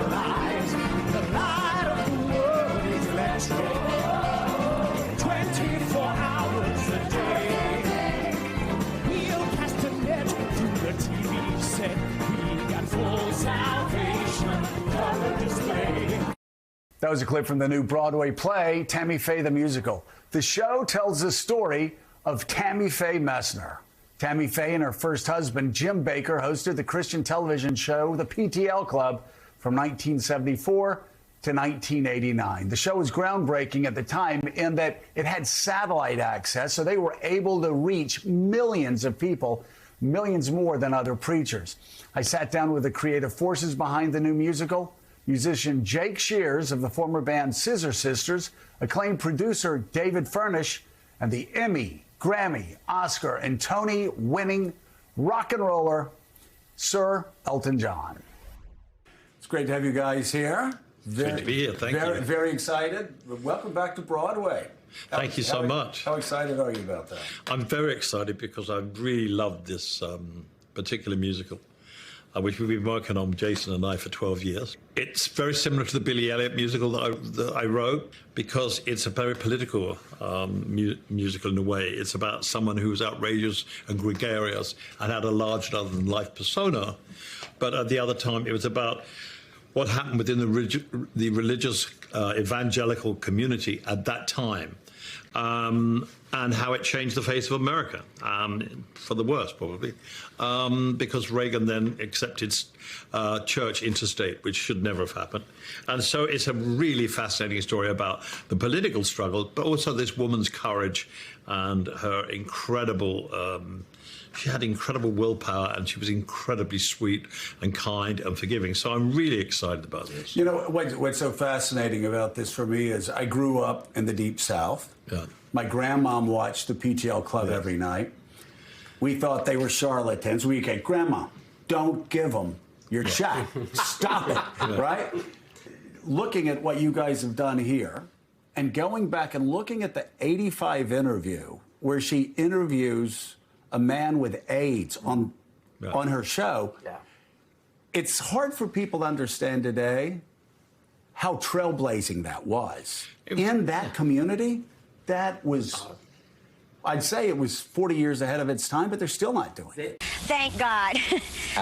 rise. The light of the world is lasting 24 hours a day. We'll cast a net through the TV set. We got full salvation color display. That was a clip from the new Broadway play, Tammy Faye the Musical. The show tells the story of Tammy Faye Messner. Tammy Faye and her first husband, Jim Bakker, hosted the Christian television show The PTL Club from 1974 to 1989. The show was groundbreaking at the time in that it had satellite access, so they were able to reach millions of people, millions more than other preachers. I sat down with the creative forces behind the new musical, musician Jake Shears of the former band Scissor Sisters, acclaimed producer David Furnish, and the Emmy, Grammy, Oscar, and Tony-winning rock and roller, Sir Elton John. It's great to have you guys here. Good to be here. Thank you. Very excited. Welcome back to Broadway. Thank you so much. How excited are you about that? I'm very excited because I really loved this particular musical, which we've been working on, Jason and I, for 12 years. It's very similar to the Billy Elliot musical that I wrote because it's a very political musical in a way. It's about someone who was outrageous and gregarious and had a larger-than-life persona. But at the other time, it was about what happened within the religious evangelical community at that time. And how it changed the face of America, for the worse, probably, because Reagan then accepted church interstate, which should never have happened. And so it's a really fascinating story about the political struggle, but also this woman's courage and her incredible, she had incredible willpower, and she was incredibly sweet and kind and forgiving. So I'm really excited about this. You know, what's so fascinating about this for me is I grew up in the Deep South. Yeah. My grandmom watched the PTL Club every night. We thought they were charlatans. We said, Grandma, don't give them your check. Stop it, right? Looking at what you guys have done here and going back and looking at the 85 interview where she interviews a man with AIDS on her show, it's hard for people to understand today how trailblazing that was. In that community, that was, I'd say it was 40 years ahead of its time, but they're still not doing it. Thank God.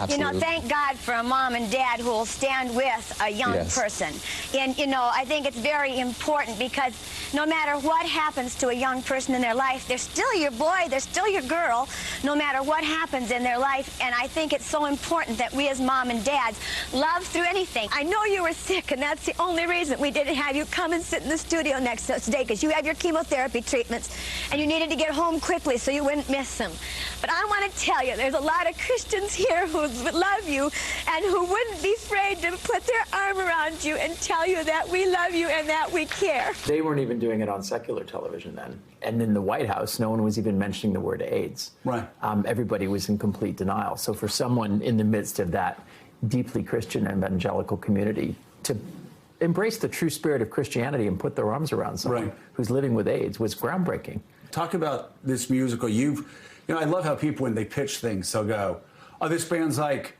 You know, thank God for a mom and dad who will stand with a young person. And, you know, I think it's very important because no matter what happens to a young person in their life, they're still your boy, they're still your girl, no matter what happens in their life. And I think it's so important that we as mom and dads love through anything. I know you were sick, and that's the only reason we didn't have you come and sit in the studio next to us today, because you have your chemotherapy treatments, and you needed to get home quickly so you wouldn't miss them. But I want to tell you, there's a lot of Christians here who love you and who wouldn't be afraid to put their arm around you and tell you that we love you and that we care. They weren't even doing it on secular television then. And in the White House, no one was even mentioning the word AIDS. Right. Everybody was in complete denial. So for someone in the midst of that deeply Christian evangelical community to embrace the true spirit of Christianity and put their arms around someone who's living with AIDS was groundbreaking. Talk about this musical. You know, I love how people, when they pitch things, they'll go, oh, this band's like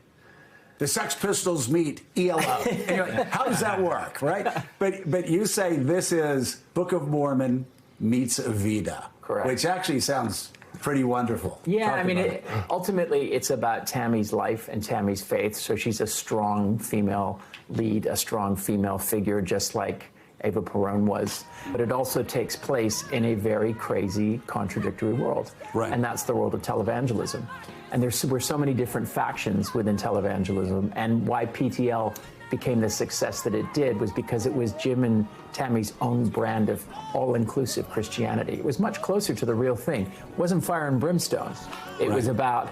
the Sex Pistols meet ELO. And you're like, how does that work, right? But you say this is Book of Mormon meets Evita. Correct. Which actually sounds pretty wonderful. Yeah, I mean, ultimately, it's about Tammy's life and Tammy's faith. So she's a strong female lead, a strong female figure, just like Eva Peron was. But it also takes place in a very crazy, contradictory world. Right. And that's the world of televangelism. And there were so many different factions within televangelism. And why PTL became the success that it did was because it was Jim and Tammy's own brand of all-inclusive Christianity. It was much closer to the real thing. It wasn't fire and brimstone. It was about,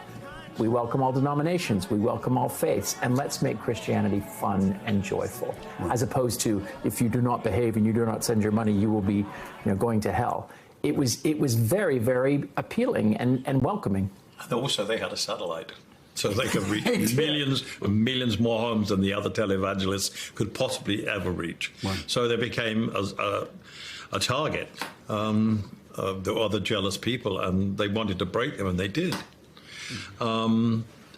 we welcome all denominations, we welcome all faiths, and let's make Christianity fun and joyful. As opposed to, if you do not behave and you do not send your money, you will be, going to hell. It was very, very appealing and welcoming. And also they had a satellite, so they could reach millions and millions more homes than the other televangelists could possibly ever reach. Right. So they became a target of the other jealous people, and they wanted to break them, and they did.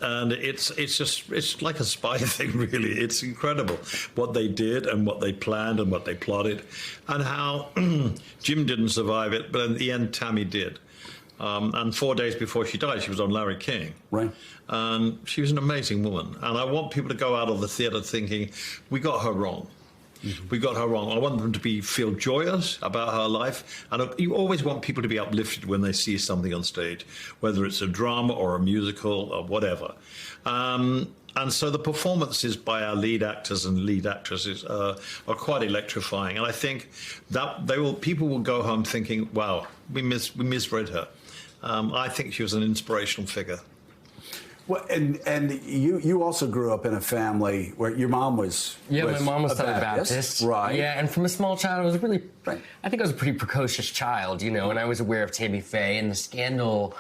And it's like a spy thing, really. It's incredible what they did and what they planned and what they plotted, and how Jim didn't survive it, but in the end, Tammy did. And 4 days before she died, she was on Larry King. Right. And she was an amazing woman. And I want people to go out of the theatre thinking, we got her wrong. Mm-hmm. We got her wrong. I want them to feel joyous about her life. And you always want people to be uplifted when they see something on stage, whether it's a drama or a musical or whatever. And so the performances by our lead actors and lead actresses are quite electrifying. And I think that people will go home thinking, wow, we misread her. I think she was an inspirational figure. Well, and you also grew up in a family where your mom was my mom was Southern Baptist. Right. Yeah, and from a small child, I was really, right. I think I was a pretty precocious child, and I was aware of Tammy Faye, and the scandal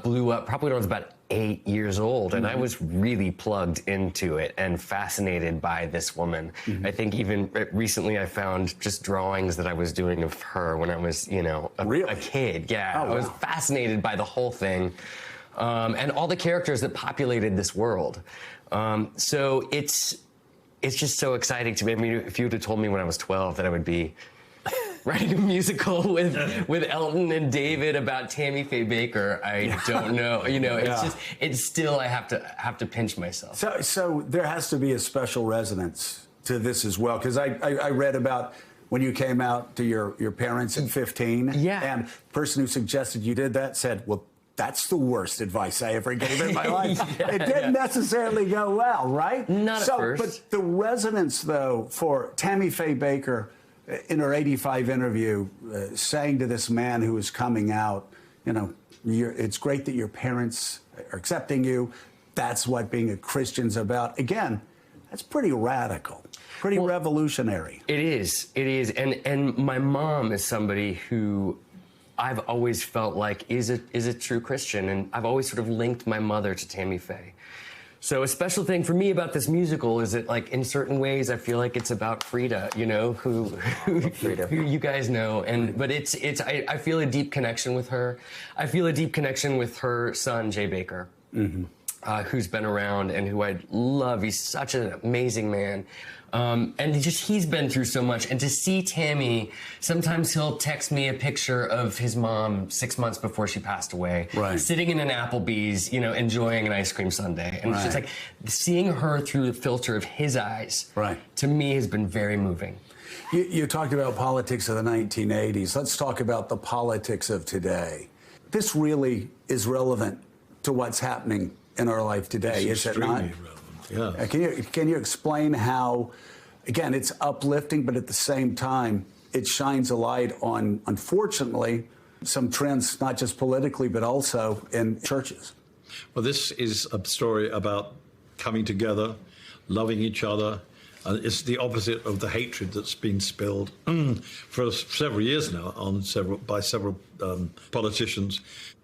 blew up probably when I was about 8 years old, and I was really plugged into it and fascinated by this woman. I think even recently I found just drawings that I was doing of her when I was, a kid. Yeah, I was fascinated by the whole thing. And all the characters that populated this world. So it's just so exciting to me. I mean, if you would have told me when I was 12 that I would be writing a musical with Elton and David about Tammy Faye Baker, I don't know. It's still I have to pinch myself. So there has to be a special resonance to this as well, because I read about when you came out to your parents at 15. Yeah. And the person who suggested you did that said, well, that's the worst advice I ever gave in my life. It didn't necessarily go well, right? Not at first. But the resonance, though, for Tammy Faye Baker in her 85 interview, saying to this man who is coming out, it's great that your parents are accepting you. That's what being a Christian's about. Again, that's pretty radical, pretty revolutionary. It is. And my mom is somebody who I've always felt like is a true Christian, and I've always sort of linked my mother to Tammy Faye. So a special thing for me about this musical is that, like, in certain ways, I feel like it's about Frida, who you guys know, but I feel a deep connection with her. I feel a deep connection with her son, Jay Baker. Mm-hmm. Who's been around and who I love. He's such an amazing man. And he's been through so much. And to see Tammy, sometimes he'll text me a picture of his mom 6 months before she passed away, sitting in an Applebee's, enjoying an ice cream sundae. And it's just like seeing her through the filter of his eyes, to me has been very moving. You talked about politics of the 1980s. Let's talk about the politics of today. This really is relevant to what's happening in our life today, is it not? Yeah. Can you explain how, again, it's uplifting, but at the same time, it shines a light on, unfortunately, some trends, not just politically, but also in churches? Well, this is a story about coming together, loving each other. It's the opposite of the hatred that's been spilled for several years now by several politicians.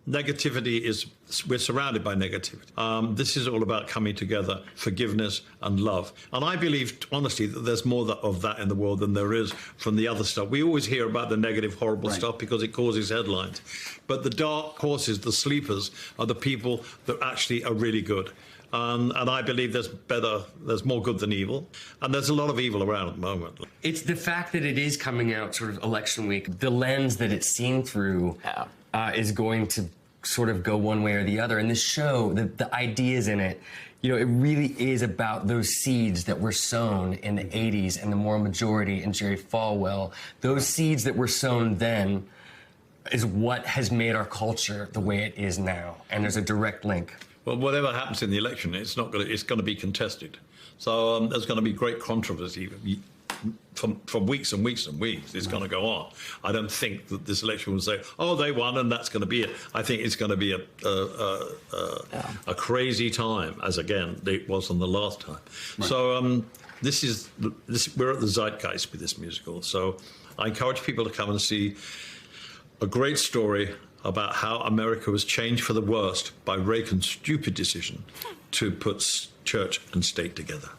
Negativity we're surrounded by negativity. This is all about coming together, forgiveness and love. And I believe, honestly, that there's more of that in the world than there is from the other stuff. We always hear about the negative, horrible stuff because it causes headlines. But the dark horses, the sleepers, are the people that actually are really good. And I believe there's more good than evil. And there's a lot of evil around at the moment. It's the fact that it is coming out sort of election week. The lens that it's seen through is going to sort of go one way or the other. And this show, the ideas in it, it really is about those seeds that were sown in the 80s and the moral majority and Jerry Falwell. Those seeds that were sown then is what has made our culture the way it is now. And there's a direct link. Well, whatever happens in the election, it's going to be contested. So there's going to be great controversy from weeks and weeks and weeks. It's going to go on. I don't think that this election will say, "Oh, they won," and that's going to be it. I think it's going to be a crazy time, as again it was on the last time. Right. So we're at the zeitgeist with this musical. So I encourage people to come and see a great story about how America was changed for the worst by Reagan's stupid decision to put church and state together.